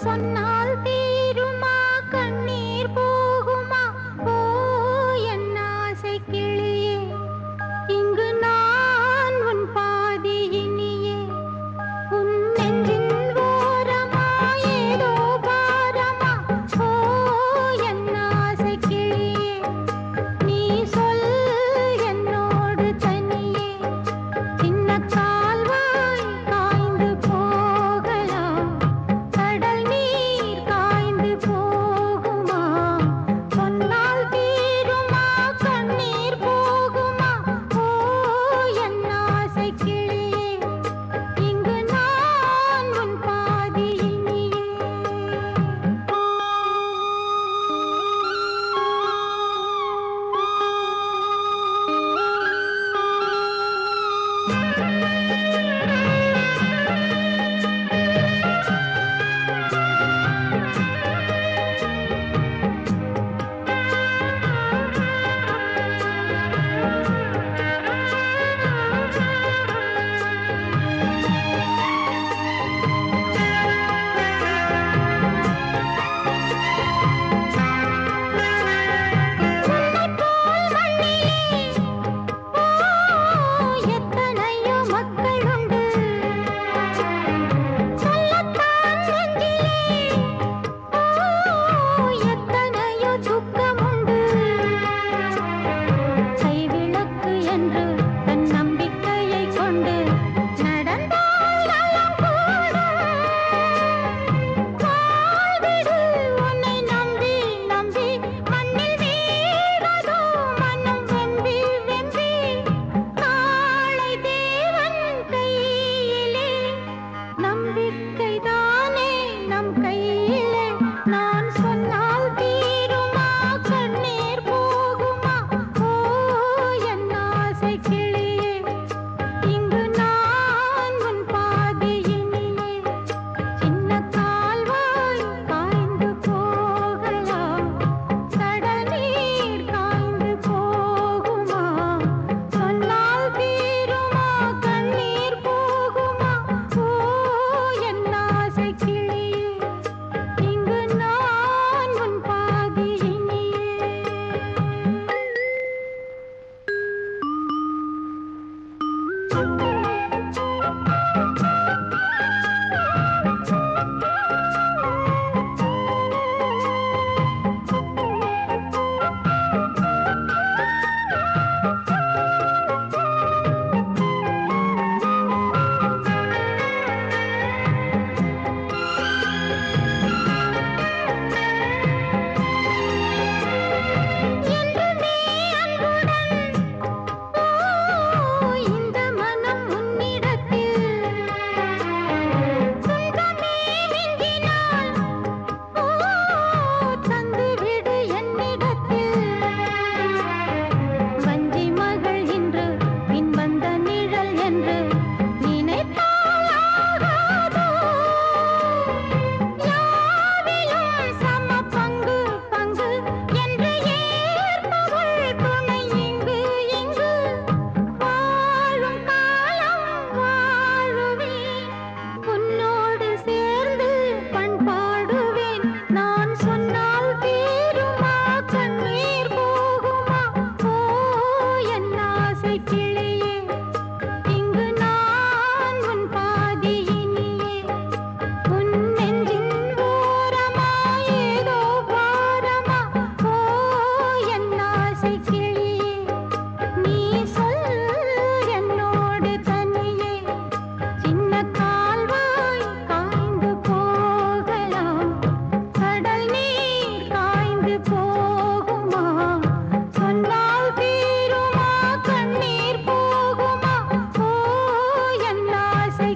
சொன்னால் தீருமா கண்ணீர் போகுமா ஓ என் ஆசை கிளியே இங்கு நான் உன் பாதி இனியே உன் நெஞ்சின் ஓரமா ஏதோ பாரமா ஓ என் ஆசை கிளியே நீ சொல் என்னோடு தனியே சின்ன கால்வாய் காய்ந்து போகலாம் கடல் நீர் காய்ந்து போகுமா சொன்னால் தீருமா கண்ணீர் போகுமா ஓ என் ஆசை கிளியே இங்கு நான் உன் பாதி இனியே எத்தனையோ மக்கள் உண்டு சொல்லத்தான் நெஞ்சிலே எத்தனையோ துக்கம் உண்டு கைவிளக்கு என்று தன் நம்பிக்கையை கொண்டு நடந்தால் நலம் கூடும் வாழ்விடு உன்னை நம்பி நம்பி மண்ணில் வீழ்வதோ மனம் வெம்பி வெம்பி நாளை தேவன் கையிலே நம்பிக்கைதானே நம் கையிலே நான் சொன்னால் தீருமா கண்ணீர் போகுமா ஓ என் ஆசை கிளியே இங்கு நான் உன் பாதி இனியே சின்ன கால்வாய் காய்ந்து போகலாம் கடல் நீர் காய்ந்து போகுமா சொன்னால் தீருமா கண்ணீர் போகுமா ஓ என் ஆசை கிளியே இங்கு நான் உன் பாதி இனியே என்றுமே அன்புடன் ஓ இந்த மனம் உன்னிடத்தில் சொந்தமே நெஞ்சினால் ஓ தந்துவிடு என்னிடத்தில் வஞ்சி மகள் இன்று பின் வந்த நிழல் என்று நினைத்தால் ஆகாதோ யாவிலும் சம பங்கு பங்கு என்று ஏற்பவள் துணை இங்கு இங்கு வாழும் காலம் வாழுவேன் உன்னோடு சேர்ந்து பண்பாடுவேன் நான் சொன்னால் தீருமா கண்ணீர் போகுமா ஓ என் ஆசை கிளியே இங்கு நான் உன் பாதி இனியே உன் நெஞ்சின் ஓரமா ஏதோ பாரமா ஓ என் ஆசை கிளியே நீ சொல் என்னோடு தனியே சின்ன கால்வாய் காய்ந்து போகலாம் கடல் நீர் காய்ந்து போகுமா சொன்னால் தீருமா கண்ணீர் போகுமா ஓ என் ஆசை